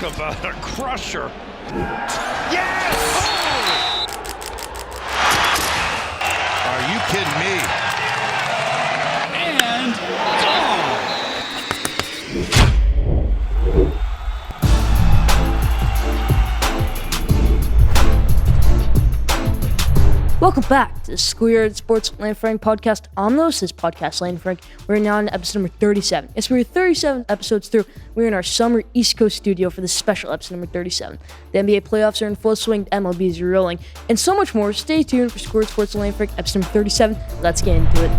Talk about a crusher. Yes! Oh! Are you kidding me? And gone! Welcome back to the Schoolyard Sports Lane Frank podcast. I'm the host of this podcast, Lane Frank. We're now on episode number 37. Yes, we're 37 episodes through. We're in our summer East Coast studio for this special episode number 37. The NBA playoffs are in full swing, MLB is rolling, and so much more. Stay tuned for Schoolyard Sports Lane Frank episode number 37. Let's get into it.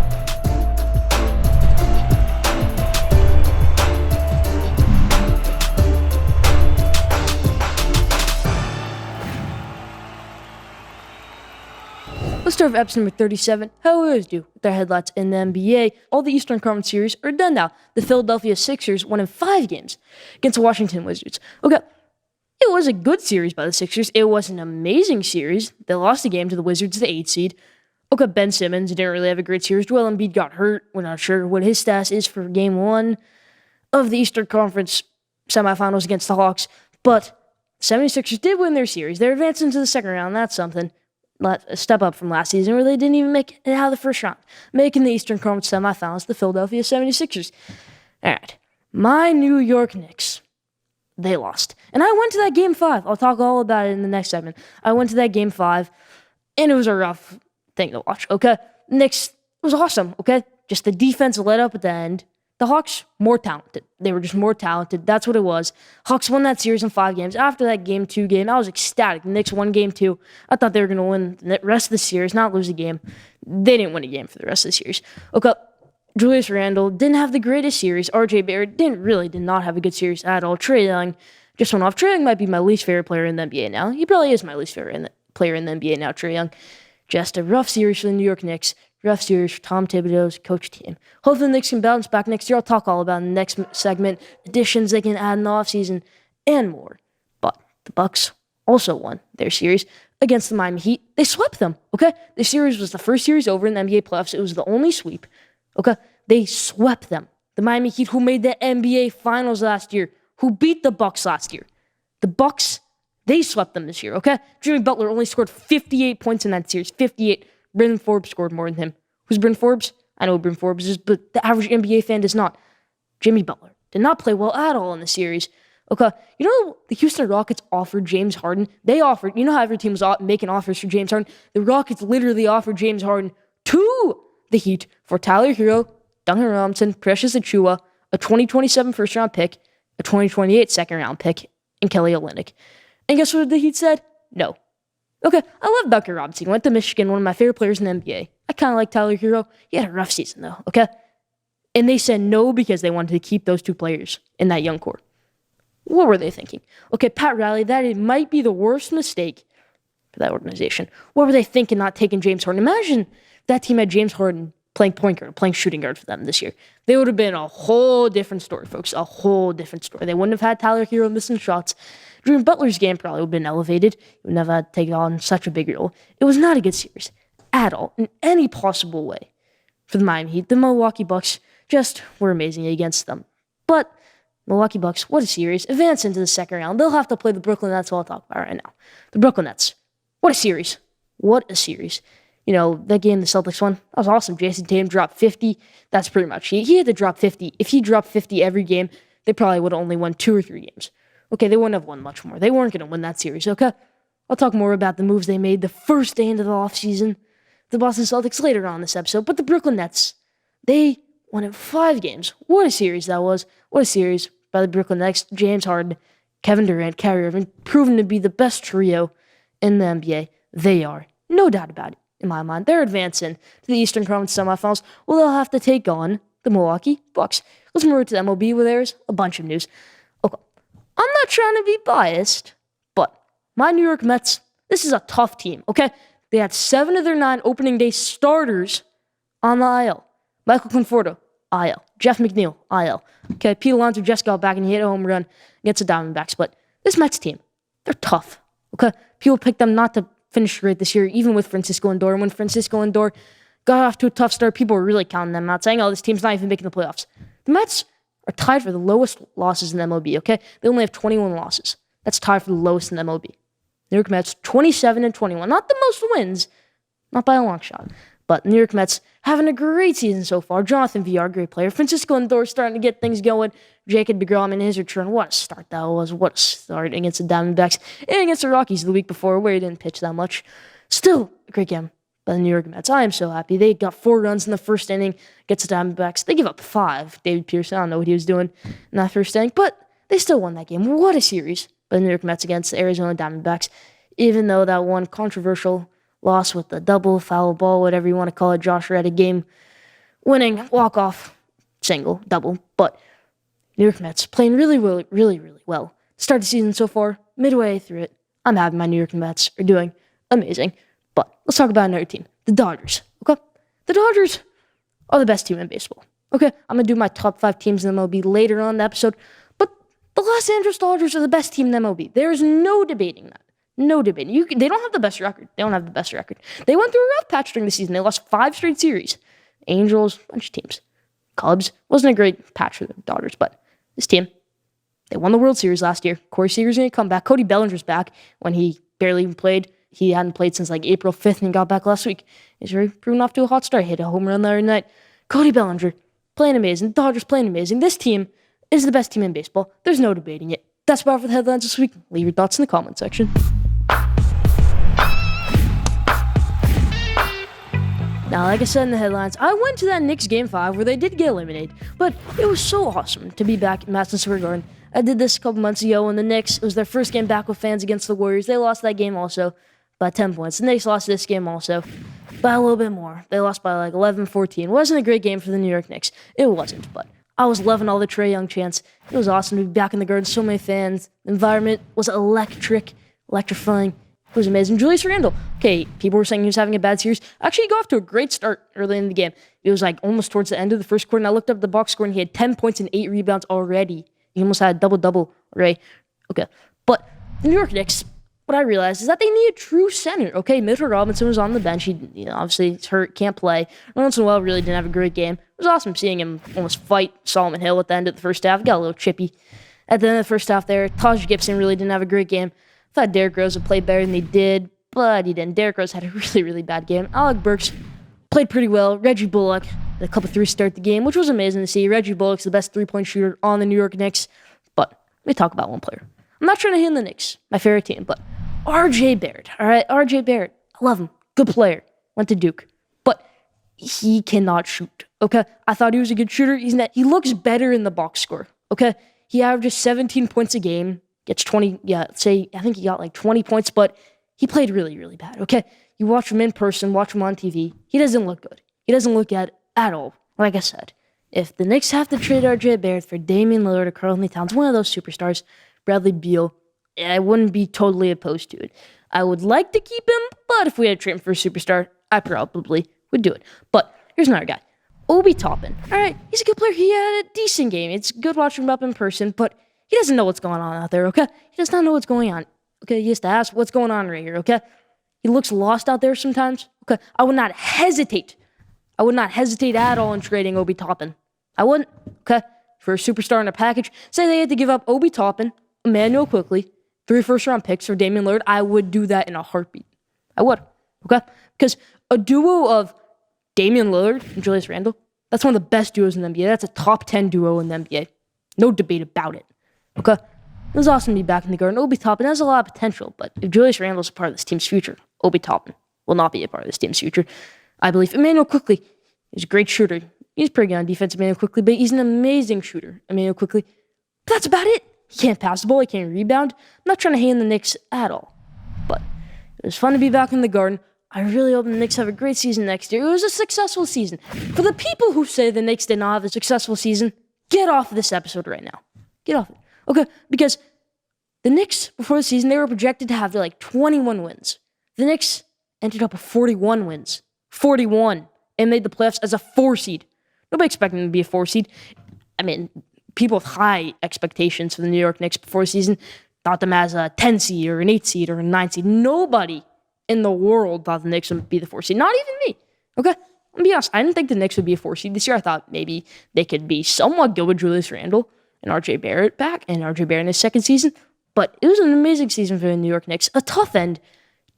Let's start with episode number 37. How we always do with our headlights in the NBA. All the Eastern Conference series are done now. The Philadelphia Sixers won in 5 games against the Washington Wizards. Okay, it was a good series by the Sixers. It was an amazing series. They lost the game to the Wizards, the 8th seed. Okay, Ben Simmons didn't really have a great series. Joel Embiid got hurt. We're not sure what his status is for game 1 of the Eastern Conference semifinals against the Hawks. But the 76ers did win their series. They're advancing to the second round. That's something. A step up from last season where they didn't even make it out of the first round, making the Eastern Conference semifinals the Philadelphia 76ers. All right, my New York Knicks, they lost. And I went to that game 5. I'll talk all about it in the next segment. I went to that game 5, and it was a rough thing to watch, okay? Knicks was awesome, okay? Just the defense let up at the end. The Hawks, more talented. They were just more talented. That's what it was. Hawks won that series in 5 games. After that game 2 game, I was ecstatic. The Knicks won game 2. I thought they were going to win the rest of the series, not lose a game. They didn't win a game for the rest of the series. Okay, Julius Randle didn't have the greatest series. RJ Barrett did not have a good series at all. Trae Young just went off. Trae Young might be my least favorite player in the NBA now. He probably is my least favorite player in the NBA now, Trae Young. Just a rough series for the New York Knicks. Rough series for Tom Thibodeau's coach team. Hopefully the Knicks can bounce back next year. I'll talk all about in the next segment, additions they can add in the offseason, and more. But the Bucks also won their series against the Miami Heat. They swept them, okay? The series was the first series over in the NBA playoffs. It was the only sweep, okay? They swept them. The Miami Heat, who made the NBA Finals last year, who beat the Bucks last year. The Bucks, they swept them this year, okay? Jimmy Butler only scored 58 points in that series, 58. Bryn Forbes scored more than him. Who's Bryn Forbes? I know who Bryn Forbes is, but the average NBA fan does not. Jimmy Butler did not play well at all in the series. Okay, you know the Houston Rockets offered James Harden? They offered, you know how every team was making offers for James Harden? The Rockets literally offered James Harden to the Heat for Tyler Hero, Duncan Robinson, Precious Achiuwa, a 2027 first-round pick, a 2028 second-round pick, and Kelly Olynyk. And guess what the Heat said? No. Okay, I love Duncan Robinson. He went to Michigan, one of my favorite players in the NBA. I kind of like Tyler Hero. He had a rough season, though, okay? And they said no because they wanted to keep those 2 players in that young core. What were they thinking? Okay, Pat Riley, that might be the worst mistake for that organization. What were they thinking not taking James Harden? Imagine that team had James Harden playing point guard, playing shooting guard for them this year. They would have been a whole different story, folks. A whole different story. They wouldn't have had Tyler Hero missing shots. Jimmy Butler's game probably would have been elevated. He would never have to take on such a big role. It was not a good series at all, in any possible way. For the Miami Heat, the Milwaukee Bucks just were amazing against them. But Milwaukee Bucks, what a series. Advance into the second round. They'll have to play the Brooklyn Nets, I'll talk about right now. The Brooklyn Nets. What a series. What a series. You know, that game the Celtics won, that was awesome. Jason Tatum dropped 50. That's pretty much. He had to drop 50. If he dropped 50 every game, they probably would have only won 2 or 3 games. Okay, they wouldn't have won much more. They weren't going to win that series, okay? I'll talk more about the moves they made the first day into the offseason, the Boston Celtics later on in this episode. But the Brooklyn Nets, they won in 5 games. What a series that was. What a series by the Brooklyn Nets. James Harden, Kevin Durant, Kyrie Irving, proven to be the best trio in the NBA. They are. No doubt about it, in my mind. They're advancing to the Eastern Conference semifinals. Well, they'll have to take on the Milwaukee Bucks. Let's move to the MLB where there's a bunch of news. Okay. I'm not trying to be biased, but my New York Mets, this is a tough team, okay? They had 7 of their 9 opening day starters on the IL. Michael Conforto, IL. Jeff McNeil, IL. Okay, Pete Alonso just got back and he hit a home run against the Diamondbacks, but this Mets team, they're tough, okay? People picked them not to finish great this year, even with Francisco Lindor. When Francisco Lindor got off to a tough start, people were really counting them out, saying, oh, this team's not even making the playoffs. The Mets are tied for the lowest losses in MLB, okay? They only have 21 losses. That's tied for the lowest in MLB. New York Mets, 27-21. Not the most wins, not by a long shot. But New York Mets having a great season so far. Jonathan VR, great player. Francisco Lindor starting to get things going. Jacob deGrom in his return. What a start that was. What a start against the Diamondbacks and against the Rockies the week before where he didn't pitch that much. Still a great game by the New York Mets. I am so happy. They got 4 runs in the first inning against the Diamondbacks. They give up 5. David Pearson, I don't know what he was doing in that first inning, but they still won that game. What a series by the New York Mets against the Arizona Diamondbacks. Even though that one controversial loss with the double, foul ball, whatever you want to call it, Josh Reddick game-winning walk-off single, double. But New York Mets playing really well. Start the season so far, midway through it. I'm happy my New York Mets are doing amazing. But let's talk about another team, the Dodgers. Okay, the Dodgers are the best team in baseball. Okay, I'm gonna do my top 5 teams in MLB later on in the episode. But the Los Angeles Dodgers are the best team in MLB. There is no debating that. No debating. They don't have the best record. They don't have the best record. They went through a rough patch during the season. They lost 5 straight series. Angels, bunch of teams. Cubs wasn't a great patch for the Dodgers, but this team, they won the World Series last year. Corey Seager's gonna come back. Cody Bellinger's back when he barely even played. He hadn't played since like April 5th and got back last week. He's already proven off to a hot start. Hit a home run the other night. Cody Bellinger playing amazing. Dodgers playing amazing. This team is the best team in baseball. There's no debating it. That's about it for the headlines this week. Leave your thoughts in the comment section. Now, like I said in the headlines, I went to that Knicks Game 5 where they did get eliminated, but it was so awesome to be back at Madison Square Garden. I did this a couple months ago when the Knicks, it was their first game back with fans against the Warriors. They lost that game also by 10 points. The Knicks lost this game also by a little bit more. They lost by like 11-14. It wasn't a great game for the New York Knicks. It wasn't, but I was loving all the Trae Young chants. It was awesome to be back in the Garden. So many fans. The environment was electrifying. It was amazing. Julius Randle. Okay, people were saying he was having a bad series. Actually, he got off to a great start early in the game. It was like almost towards the end of the first quarter, and I looked up the box score, and he had 10 points and 8 rebounds already. He almost had a double-double, right? Okay, but the New York Knicks, what I realized is that they need a true center. Okay, Mitchell Robinson was on the bench. He, obviously, he's hurt, can't play. Ronald Noel really didn't have a great game. It was awesome seeing him almost fight Solomon Hill at the end of the first half. Got a little chippy at the end of the first half there. Taj Gibson really didn't have a great game. I thought Derrick Rose would play better than they did, but he didn't. Derrick Rose had a really bad game. Alec Burks played pretty well. Reggie Bullock had a couple 3s start the game, which was amazing to see. Reggie Bullock's the best 3-point shooter on the New York Knicks. But let me talk about one player. I'm not trying to hit on the Knicks, my favorite team, but RJ Barrett. All right, RJ Barrett. I love him. Good player. Went to Duke. But he cannot shoot. Okay? I thought he was a good shooter. He's not. He looks better in the box score. Okay? He averages 17 points a game. Gets 20, I think he got like 20 points, but he played really bad, okay? You watch him in person, watch him on TV, he doesn't look good. He doesn't look good at all. Like I said, if the Knicks have to trade RJ Barrett for Damian Lillard or Karl-Anthony Towns, one of those superstars, Bradley Beal, I wouldn't be totally opposed to it. I would like to keep him, but if we had to trade him for a superstar, I probably would do it. But here's another guy, Obi Toppin. All right, he's a good player. He had a decent game. It's good watching him up in person, but he doesn't know what's going on out there, okay? He does not know what's going on. Okay, he has to ask what's going on right here, okay? He looks lost out there sometimes. Okay, I would not hesitate at all in trading Obi Toppin. I wouldn't, okay? For a superstar in a package. Say they had to give up Obi Toppin, Emmanuel Quickley, 3 first-round picks for Damian Lillard. I would do that in a heartbeat. I would, okay? Because a duo of Damian Lillard and Julius Randle, that's one of the best duos in the NBA. That's a top 10 duo in the NBA. No debate about it. Okay, it was awesome to be back in the Garden. Obi Toppin has a lot of potential, but if Julius Randle's a part of this team's future, Obi Toppin will not be a part of this team's future. I believe Emmanuel Quickley is a great shooter. He's pretty good on defense, Emmanuel Quickley, but he's an amazing shooter, Emmanuel Quickley. But that's about it. He can't pass the ball, he can't rebound. I'm not trying to hate on the Knicks at all, but it was fun to be back in the Garden. I really hope the Knicks have a great season next year. It was a successful season. For the people who say the Knicks did not have a successful season, get off of this episode right now. Get off it. Okay, because the Knicks, before the season, they were projected to have like 21 wins. The Knicks ended up with 41 wins. 41. And made the playoffs as a 4 seed. Nobody expected them to be a 4 seed. I mean, people with high expectations for the New York Knicks before the season thought them as a 10 seed or an 8 seed or a 9 seed. Nobody in the world thought the Knicks would be the 4 seed. Not even me. Okay? I'll be honest, I didn't think the Knicks would be a 4 seed this year. I thought maybe they could be somewhat good with Julius Randle and RJ Barrett back, and RJ Barrett in his second season. But it was an amazing season for the New York Knicks. A tough end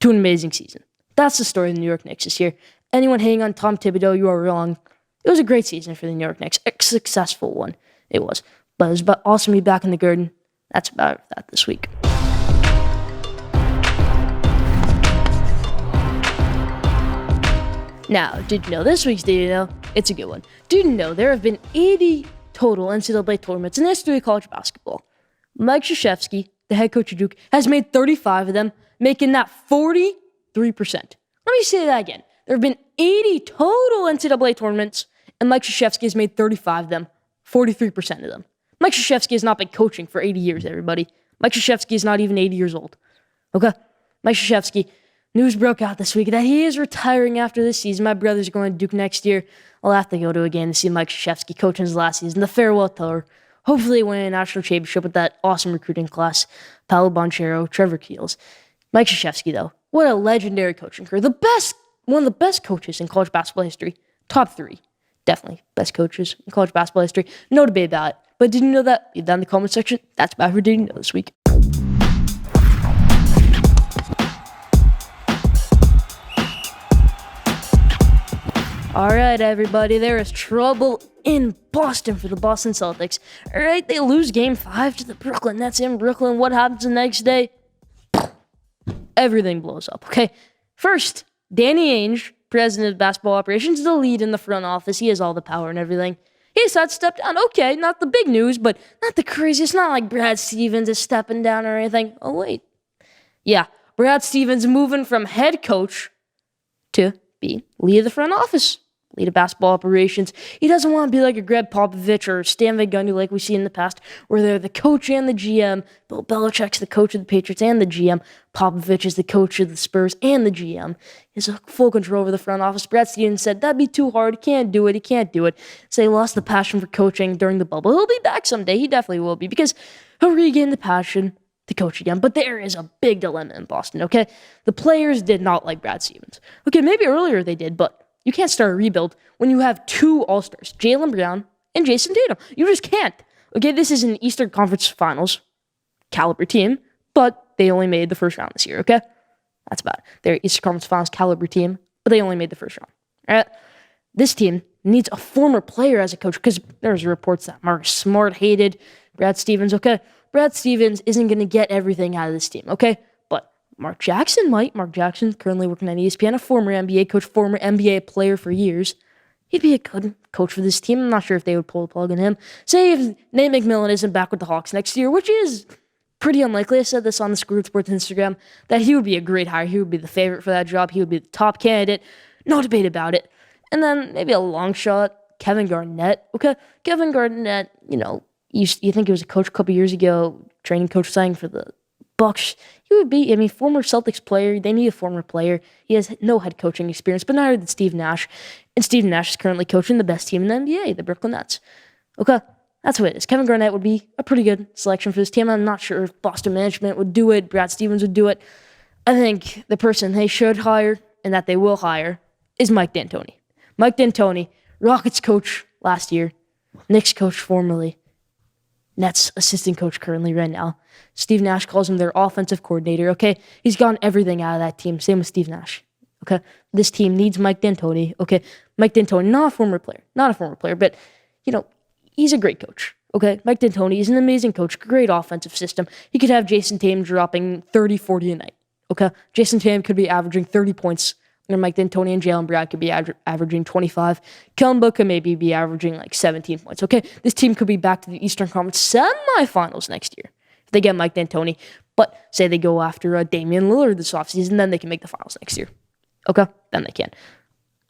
to an amazing season. That's the story of the New York Knicks this year. Anyone hating on Tom Thibodeau, you are wrong. It was a great season for the New York Knicks. A successful one. It was. But it was awesome to be back in the garden. That's about that this week. Now, did you know this week's Did You Know? It's a good one. Did you know there have been 80 total NCAA tournaments in the history of college basketball? Mike Krzyzewski, the head coach of Duke, has made 35 of them, making that 43%. Let me say that again. There have been 80 total NCAA tournaments, and Mike Krzyzewski has made 35 of them, 43% of them. Mike Krzyzewski has not been coaching for 80 years, everybody. Mike Krzyzewski is not even 80 years old. Okay? Mike Krzyzewski, news broke out this week that he is retiring after this season. My brother's going to Duke next year. I'll have to go to a game to see Mike Krzyzewski coach in his last season, the farewell tour. Hopefully win a national championship with that awesome recruiting class. Paolo Banchero, Trevor Keels. Mike Krzyzewski, though, what a legendary coaching career. One of the best coaches in college basketball history. Top 3. Definitely best coaches in college basketball history. No debate about it. But did you know that? Leave that in the comment section. That's about who did you know this week. All right, everybody, there is trouble in Boston for the Boston Celtics. All right, they lose Game 5 to the Brooklyn Nets in Brooklyn. What happens the next day? Everything blows up, okay? First, Danny Ainge, president of basketball operations, the lead in the front office. He has all the power and everything. He decided to step down. Okay, not the big news, but not the craziest. Not like Brad Stevens is stepping down or anything. Oh, wait. Yeah, Brad Stevens moving from head coach to be lead of the front office. Lead of basketball operations. He doesn't want to be like a Greg Popovich or Stan Van Gundy like we've seen in the past, where they're the coach and the GM. Bill Belichick's the coach of the Patriots and the GM. Popovich is the coach of the Spurs and the GM. He has full control over the front office. Brad Stevens said, that'd be too hard. He can't do it. So he lost the passion for coaching during the bubble. He'll be back someday. He definitely will be, because he'll regain the passion to coach again. But there is a big dilemma in Boston, okay? The players did not like Brad Stevens. Okay, maybe earlier they did, but you can't start a rebuild when you have 2 All-Stars, Jaylen Brown and Jason Tatum. You just can't. Okay, this is an Eastern Conference Finals caliber team, but they only made the first round this year, okay? That's about it. They're Eastern Conference Finals caliber team, but they only made the first round. All right? This team needs a former player as a coach, because there's reports that Marcus Smart hated Brad Stevens, okay? Brad Stevens isn't going to get everything out of this team, okay? Mark Jackson might. Mark Jackson, currently working at ESPN, a former NBA coach, former NBA player for years. He'd be a good coach for this team. I'm not sure if they would pull the plug on him. Say if Nate McMillan isn't back with the Hawks next year, which is pretty unlikely. I said this on the Schoolyard Sports Instagram, that he would be a great hire. He would be the favorite for that job. He would be the top candidate. No debate about it. And then maybe a long shot, Kevin Garnett. Okay, Kevin Garnett, you think he was a coach a couple years ago, training coach signing for the Bucks. He would be, former Celtics player. They need a former player. He has no head coaching experience, but neither did Steve Nash. And Steve Nash is currently coaching the best team in the NBA, the Brooklyn Nets. Okay, that's what it is. Kevin Garnett would be a pretty good selection for this team. I'm not sure if Boston management would do it, Brad Stevens would do it. I think the person they should hire, and that they will hire, is Mike D'Antoni. Mike D'Antoni, Rockets coach last year, Knicks coach formerly, Nets assistant coach currently right now. Steve Nash calls him their offensive coordinator, okay? He's gotten everything out of that team. Same with Steve Nash, okay? This team needs Mike D'Antoni, okay? Mike D'Antoni, not a former player, but, he's a great coach, okay? Mike D'Antoni is an amazing coach, great offensive system. He could have Jason Tatum dropping 30, 40 a night, okay? Jason Tatum could be averaging 30 points, and Mike D'Antoni and Jaylen Brown could be averaging 25. Kellen Book could maybe be averaging 17 points, okay? This team could be back to the Eastern Conference semifinals next year if they get Mike D'Antoni. But say they go after Damian Lillard this offseason, then they can make the finals next year. Okay? Then they can.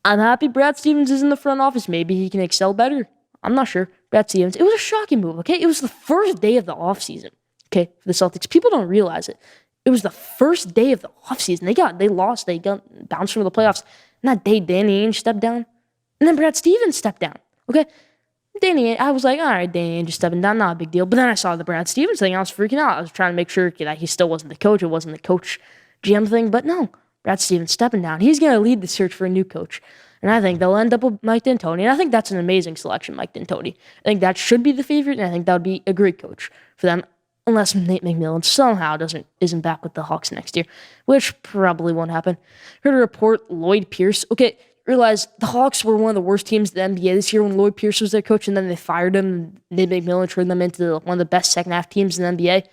I'm happy Brad Stevens is in the front office. Maybe he can excel better. I'm not sure. Brad Stevens, it was a shocking move, okay? It was the first day of the offseason, okay, for the Celtics. People don't realize it. It was the first day of the offseason. They lost. They got bounced from the playoffs. And that day, Danny Ainge stepped down. And then Brad Stevens stepped down. Okay? I was like, all right, Danny Ainge is stepping down. Not a big deal. But then I saw the Brad Stevens thing. I was freaking out. I was trying to make sure that he still wasn't the coach. It wasn't the coach GM thing. But no. Brad Stevens stepping down. He's going to lead the search for a new coach. And I think they'll end up with Mike D'Antoni. And I think that's an amazing selection, Mike D'Antoni. I think that should be the favorite, and I think that would be a great coach for them, unless Nate McMillan somehow isn't back with the Hawks next year, which probably won't happen. Heard a report, Lloyd Pierce. Okay, realize the Hawks were one of the worst teams in the NBA this year when Lloyd Pierce was their coach, and then they fired him. Nate McMillan turned them into one of the best second-half teams in the NBA.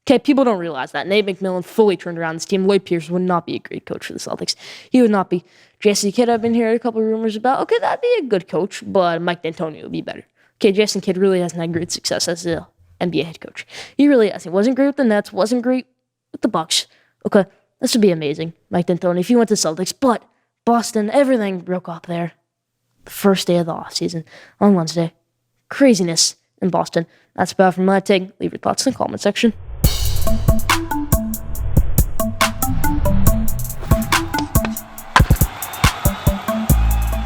Okay, people don't realize that. Nate McMillan fully turned around this team. Lloyd Pierce would not be a great coach for the Celtics. He would not be. Jason Kidd, I've been hearing a couple of rumors about. Okay, that'd be a good coach, but Mike D'Antoni would be better. Okay, Jason Kidd really hasn't had great success as an NBA head coach. He really hasn't. He wasn't great with the Nets, wasn't great with the Bucks. Okay, this would be amazing, Mike D'Antoni, if he went to Celtics. But Boston, everything broke up there. The first day of the offseason on Wednesday. Craziness in Boston. That's about from my take. Leave your thoughts in the comment section.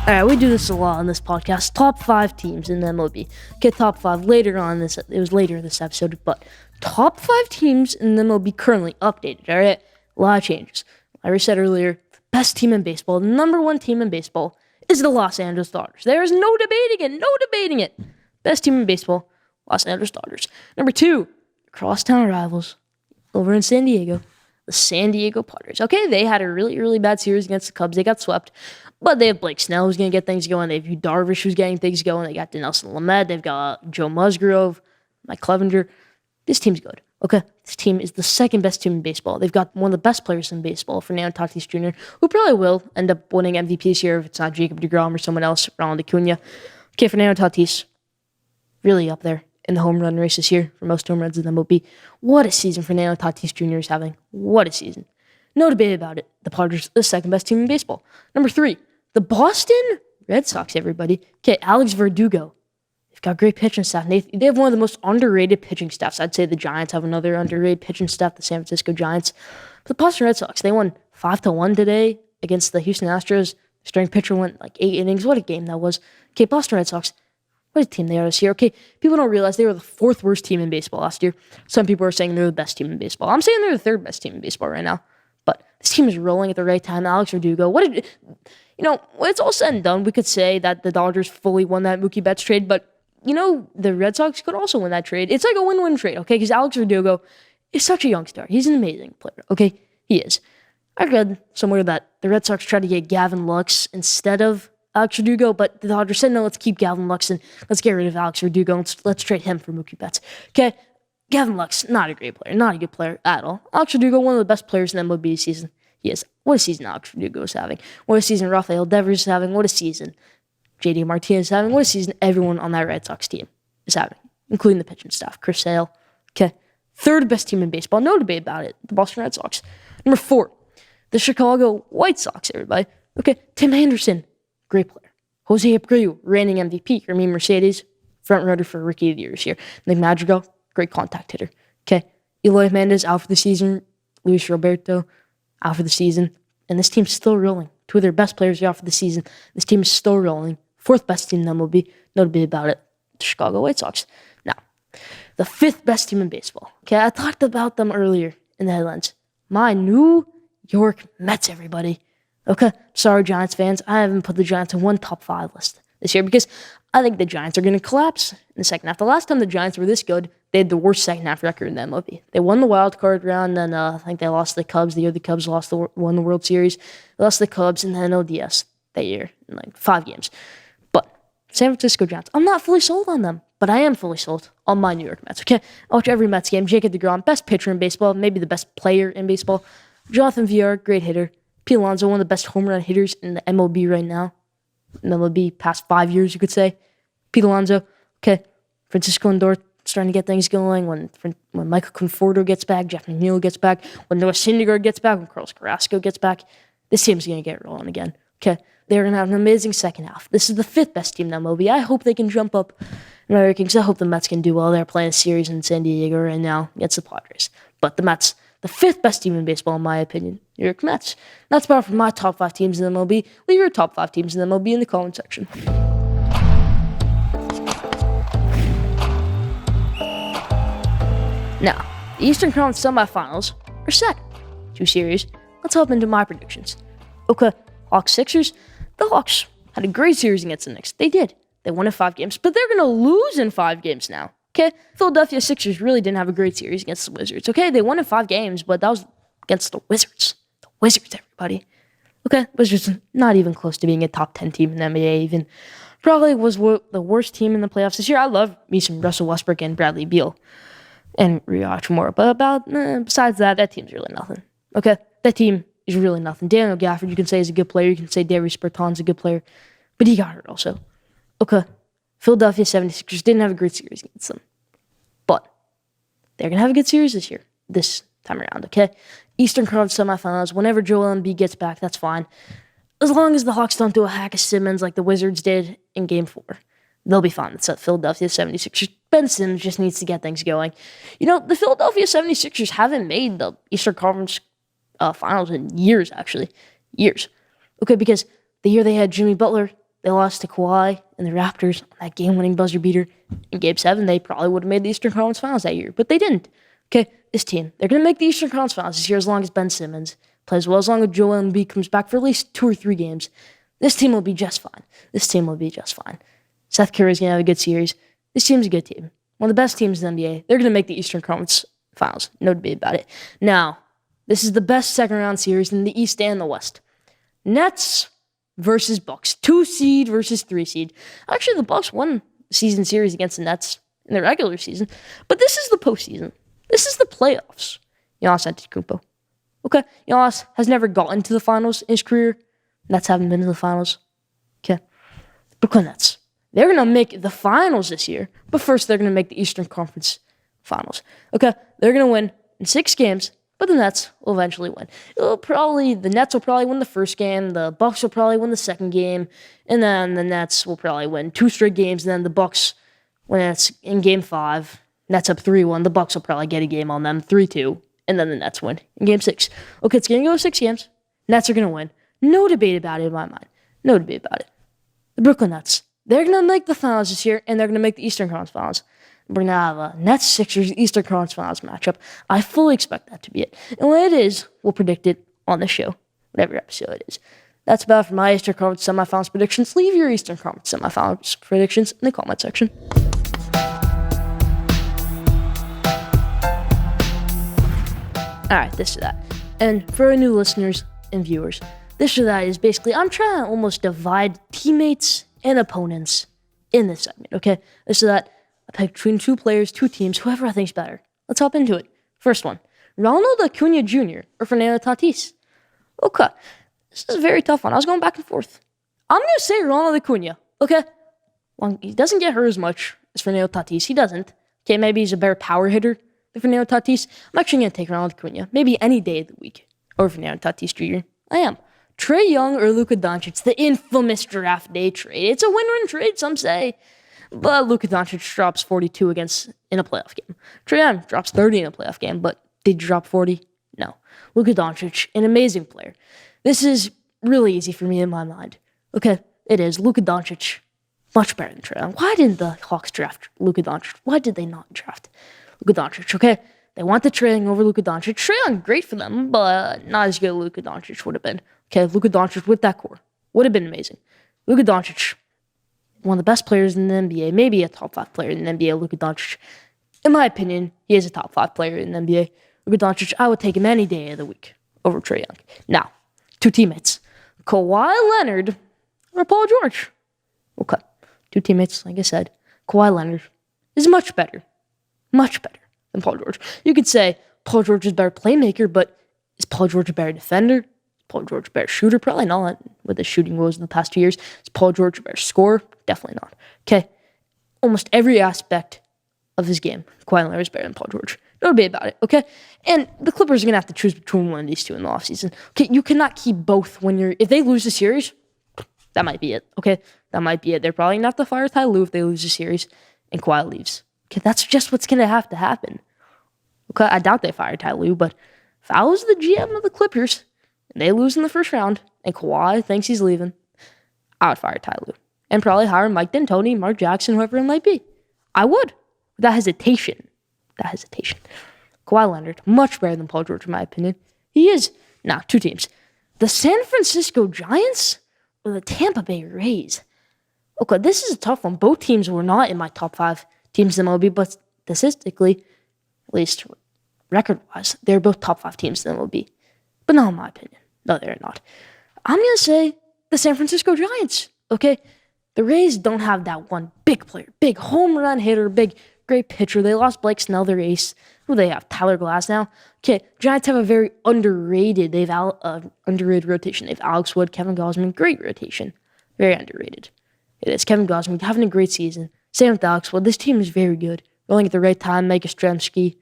Alright, we do this a lot on this podcast. Top 5 teams in the MLB. Okay, top 5 later on this. It was later this episode, but top 5 teams in the MLB currently updated. Alright, a lot of changes. I already said earlier, best team in baseball, the number 1 team in baseball is the Los Angeles Dodgers. There is no debating it. Best team in baseball, Los Angeles Dodgers. Number 2, crosstown rivals over in San Diego, the San Diego Padres. Okay, they had a really, really bad series against the Cubs. They got swept. But they have Blake Snell who's going to get things going. They have Yu Darvish who's getting things going. They got Dinelson Lamet. They've got Joe Musgrove, Mike Clevenger. This team's good. Okay, this team is the second best team in baseball. They've got one of the best players in baseball, Fernando Tatis Jr., who probably will end up winning MVP this year if it's not Jacob deGrom or someone else, Ronald Acuna. Okay, Fernando Tatis, really up there in the home run race this year for most home runs in the MLB. What a season Fernando Tatis Jr. is having. What a season. No debate about it. The Padres, the second best team in baseball. Number 3, the Boston Red Sox, everybody. Okay, Alex Verdugo. They've got great pitching staff. They have one of the most underrated pitching staffs. I'd say the Giants have another underrated pitching staff, the San Francisco Giants. But the Boston Red Sox, they won 5-1 today against the Houston Astros. The starting pitcher went like 8 innings. What a game that was. Okay, Boston Red Sox, what a team they are this year. Okay, people don't realize they were the 4th worst team in baseball last year. Some people are saying they're the best team in baseball. I'm saying they're the 3rd best team in baseball right now. But this team is rolling at the right time. Alex Verdugo, when it's all said and done, we could say that the Dodgers fully won that Mookie Betts trade, but, the Red Sox could also win that trade. It's like a win-win trade, okay? Because Alex Verdugo is such a young star. He's an amazing player, okay? He is. I read somewhere that the Red Sox tried to get Gavin Lux instead of Alex Verdugo, but the Dodgers said, no, let's keep Gavin Lux and let's get rid of Alex Verdugo. Let's trade him for Mookie Betts, okay? Gavin Lux, not a great player, not a good player at all. Alex Verdugo, one of the best players in MLB this season. He is. What a season Alex Verdugo is having. What a season Rafael Devers is having. What a season JD Martinez is having. What a season everyone on that Red Sox team is having, including the pitching staff. Chris Sale. Okay. 3rd best team in baseball. No debate about it. The Boston Red Sox. Number 4, the Chicago White Sox, everybody. Okay. Tim Anderson, great player. Jose Abreu, reigning MVP. Remy Mercedes, front runner for Rookie of the Year this year. Nick Madrigal, great contact hitter. Okay. Eloy Hernandez out for the season. Luis Roberto out for the season. And this team's still rolling. 2 of their best players are out for the season. This team is still rolling. 4th best team in MLB. No debate about it. The Chicago White Sox. Now, the 5th best team in baseball. Okay, I talked about them earlier in the headlines. My New York Mets, everybody. Okay, sorry, Giants fans. I haven't put the Giants in one top 5 list this year because I think the Giants are going to collapse in the second half. The last time the Giants were this good, they had the worst second half record in the MLB. They won the wild card round, then I think they lost to the Cubs. The year the Cubs won the World Series. They lost to the Cubs and then ODS that year in like 5 games. But San Francisco Giants, I'm not fully sold on them, but I am fully sold on my New York Mets. Okay, I watch every Mets game. Jacob deGrom, best pitcher in baseball, maybe the best player in baseball. Jonathan Villar, great hitter. Pete Alonso, one of the best home run hitters in the MLB right now. MLB past 5 years, you could say. Pete Alonso, okay. Francisco Lindor starting to get things going. When Michael Conforto gets back, Jeff McNeil gets back, when Noah Syndergaard gets back, when Carlos Carrasco gets back, this team's going to get rolling again. Okay, they're going to have an amazing second half. This is the 5th best team in MLB. I hope they can jump up in my rankings. I hope the Mets can do well. They're playing a series in San Diego right now against the Padres. But the Mets, the 5th best team in baseball, in my opinion, New York Mets. That's about for my top 5 teams in the MLB. Leave your top 5 teams in the MLB in the comment section. Now, the Eastern Conference semifinals are set. 2 series. Let's hop into my predictions. Okay, Hawks Sixers. The Hawks had a great series against the Knicks. They did. They won in 5 games, but they're going to lose in 5 games now. Okay, Philadelphia Sixers really didn't have a great series against the Wizards. Okay, they won in 5 games, but that was against the Wizards. The Wizards, everybody. Okay, Wizards not even close to being a top 10 team in the NBA even. Probably was the worst team in the playoffs this year. I love me some Russell Westbrook and Bradley Beal and Rui Hachimura, but besides that team's really nothing. Okay, that team is really nothing. Daniel Gafford, you can say, is a good player. You can say Darius Bertans a good player, but he got hurt also. Okay, Philadelphia 76ers didn't have a great series against them, but they're going to have a good series this time around, okay? Eastern Conference semifinals, whenever Joel Embiid gets back, that's fine. As long as the Hawks don't do a hack of Simmons like the Wizards did in Game 4, they'll be fine. It's Philadelphia 76ers. Ben Simmons just needs to get things going. You know, the Philadelphia 76ers haven't made the Eastern Conference finals in years, actually. Years. Okay, because the year they had Jimmy Butler, they lost to Kawhi and the Raptors on that game-winning buzzer beater. In Game 7, they probably would have made the Eastern Conference finals that year, but they didn't. Okay, this team, they're going to make the Eastern Conference finals this year as long as Ben Simmons plays well, as long as Joel Embiid comes back for at least 2 or 3 games. This team will be just fine. Seth Curry's going to have a good series. This team's a good team. One of the best teams in the NBA. They're going to make the Eastern Conference finals. No debate about it. Now, this is the best second-round series in the East and the West. Nets versus Bucks. 2 seed versus 3 seed. Actually, the Bucks won the season series against the Nets in the regular season, but this is the postseason. This is the playoffs. Giannis Antetokounmpo. Okay, Giannis has never gotten to the finals in his career. Nets haven't been to the finals. Okay, Brooklyn Nets. They're going to make the finals this year, but first they're going to make the Eastern Conference finals. Okay, they're going to win in 6 games, but the Nets will eventually win. The Nets will probably win the first game, the Bucks will probably win the second game, and then the Nets will probably win 2 straight games, and then the Bucks, when it's in Game 5, Nets up 3-1, the Bucks will probably get a game on them, 3-2. And then the Nets win in Game 6. Okay, it's going to go 6 games. Nets are going to win. No debate about it in my mind. No debate about it. The Brooklyn Nets. They're going to make the finals this year, and they're going to make the Eastern Conference finals. We're going to have a Nets-Sixers Eastern Conference finals matchup. I fully expect that to be it. And when it is, we'll predict it on the show, whatever episode it is. That's about it for my Eastern Conference semifinals predictions. Leave your Eastern Conference semifinals predictions in the comment section. All right, this or that. And for our new listeners and viewers, this or that is basically, I'm trying to almost divide teammates and opponents in this segment, okay? This or that, I pick between 2 players, 2 teams, whoever I think's better. Let's hop into it. First one, Ronald Acuna Jr. or Fernando Tatis. Okay, this is a very tough one. I was going back and forth. I'm going to say Ronald Acuna, okay? Well, he doesn't get hurt as much as Fernando Tatis. He doesn't. Okay, maybe he's a better power hitter than Fernando Tatis. I'm actually going to take Ronald Acuna, maybe any day of the week, over Fernando Tatis Jr. I am. Trae Young or Luka Doncic, the infamous draft day trade. It's a win-win trade, some say. But Luka Doncic drops 42 in a playoff game. Trae Young drops 30 in a playoff game, but did he drop 40? No. Luka Doncic, an amazing player. This is really easy for me in my mind. Okay, it is. Luka Doncic, much better than Trae Young. Why didn't the Hawks draft Luka Doncic? Why did they not draft Luka Doncic? Okay, they want the Trae Young over Luka Doncic. Trae Young, great for them, but not as good as Luka Doncic would have been. Okay, Luka Doncic with that core would have been amazing. Luka Doncic, one of the best players in the NBA, maybe a top 5 player in the NBA, Luka Doncic. In my opinion, he is a top 5 player in the NBA. Luka Doncic, I would take him any day of the week over Trae Young. Now, 2 teammates, Kawhi Leonard or Paul George. Okay, 2 teammates, like I said. Kawhi Leonard is much better than Paul George. You could say Paul George is a better playmaker, but is Paul George a better defender? Paul George a better shooter? Probably not with the shooting woes in the past 2 years. Is Paul George a better scorer? Definitely not. Okay, almost every aspect of his game, Kawhi Leonard is better than Paul George. No debate about it, okay? And the Clippers are going to have to choose between one of these 2 in the offseason. Okay, you cannot keep both if they lose the series, that might be it, okay? That might be it. They're probably going to have to fire Ty Lue if they lose the series and Kawhi leaves. Okay, that's just what's going to have to happen. Okay, I doubt they fire Ty Lue, but if I was the GM of the Clippers and they lose in the first round and Kawhi thinks he's leaving, I would fire Ty Lue and probably hire Mike D'Antoni, Mark Jackson, whoever it might be. I would, without hesitation. Kawhi Leonard, much better than Paul George in my opinion. He is. Now, 2 teams. The San Francisco Giants or the Tampa Bay Rays? Okay, this is a tough one. Both teams were not in my top 5 teams in MLB, but statistically, at least record-wise, they're both top 5 teams in MLB. But not in my opinion. No, they're not. I'm going to say the San Francisco Giants, okay? The Rays don't have that one big player, big home run hitter, big great pitcher. They lost Blake Snell, their ace. Who do they have? Tyler Glass now. Okay, Giants have a very underrated. Underrated rotation. They have Alex Wood, Kevin Gausman, great rotation. Very underrated. It is Kevin Gausman having a great season. Same with Alex Wood. This team is very good. Rolling at the right time. Mike Yastrzemski,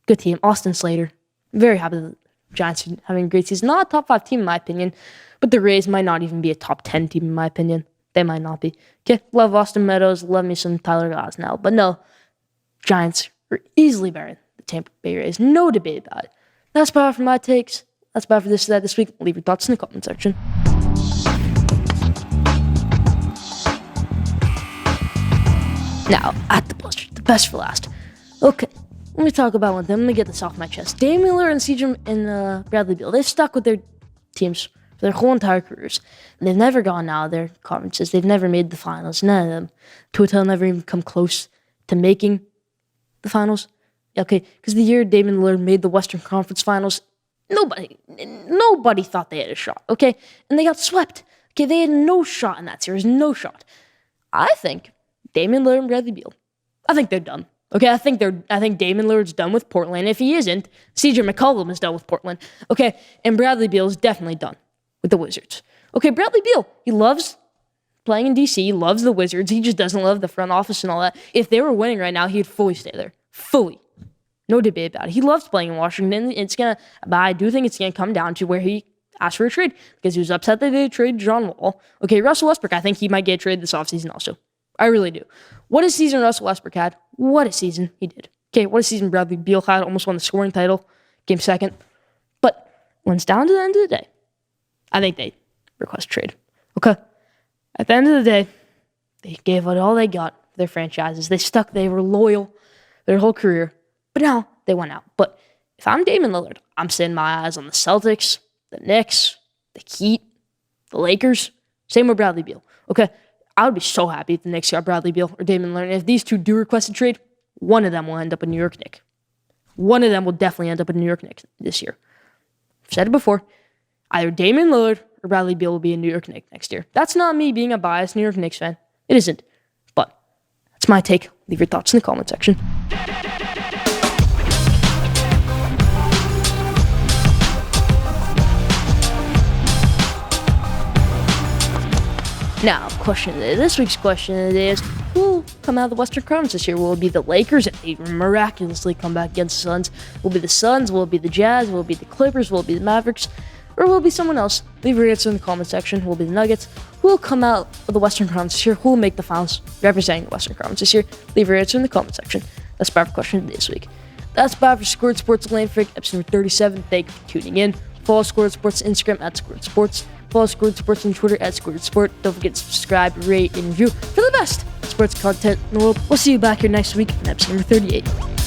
good team. Austin Slater. Very happy that the Giants are having a great season. Not a top 5 team in my opinion, but the Rays might not even be a top 10 team in my opinion. They might not be. Okay, love Austin Meadows. Love me some Tyler Glass now. But no, Giants are easily better than the Tampa Bay Rays. No debate about it. That's about it for my takes. That's about it for this week. Leave your thoughts in the comment section. Now, at the buzzer, the best for last. Okay, let me talk about one thing. Let me get this off my chest. Damian Lillard and Seagram and Bradley Beal, they've stuck with their teams for their whole entire careers. And they've never gone out of their conferences. They've never made the finals. None of them. Tuatel never even come close to making the finals. Okay, because the year Damian Lillard made the Western Conference Finals, nobody thought they had a shot. Okay, and they got swept. Okay, they had no shot in that series. No shot. I think Damian Lillard and Bradley Beal, I think they're done. Okay, I think Damian Lillard's done with Portland. If he isn't, CJ McCollum is done with Portland. Okay, and Bradley Beal is definitely done with the Wizards. Okay, Bradley Beal, he loves playing in DC. He loves the Wizards. He just doesn't love the front office and all that. If they were winning right now, he'd fully stay there. Fully. No debate about it. He loves playing in Washington. But I do think it's gonna come down to where he asked for a trade because he was upset that they traded John Wall. Okay, Russell Westbrook, I think he might get traded this offseason also. I really do. What a season Russell Westbrook had. What a season he did. Okay, what a season Bradley Beal had. Almost won the scoring title. Came second. But when it's down to the end of the day, I think they request a trade. Okay? At the end of the day, they gave out all they got for their franchises. They were loyal their whole career. But now they went out. But if I'm Damian Lillard, I'm setting my eyes on the Celtics, the Knicks, the Heat, the Lakers. Same with Bradley Beal. Okay? I would be so happy if the Knicks got Bradley Beal or Damian Lillard. If these two do request a trade, one of them will end up a New York Knick. One of them will definitely end up a New York Knicks this year. I've said it before. Either Damian Lillard or Bradley Beal will be a New York Knick next year. That's not me being a biased New York Knicks fan. It isn't. But that's my take. Leave your thoughts in the comment section. Now, question of the day. This week's question of the day is, who will come out of the Western Conference this year? Will it be the Lakers if they miraculously come back against the Suns? Will it be the Suns? Will it be the Jazz? Will it be the Clippers? Will it be the Mavericks? Or will it be someone else? Leave your answer in the comment section. Will it be the Nuggets? Who will come out of the Western Conference this year? Who will make the finals representing the Western Conference this year? Leave your answer in the comment section. That's about for question of the day this week. That's about for Schoolyard Sports Lane Freak, episode number 37. Thank you for tuning in. Follow Schoolyard Sports on Instagram at Schoolyard Sports. Follow Schoolyard Sports on Twitter at Schoolyard Sport. Don't forget to subscribe, rate, and review for the best sports content in the world. We'll see you back here next week in episode number 38.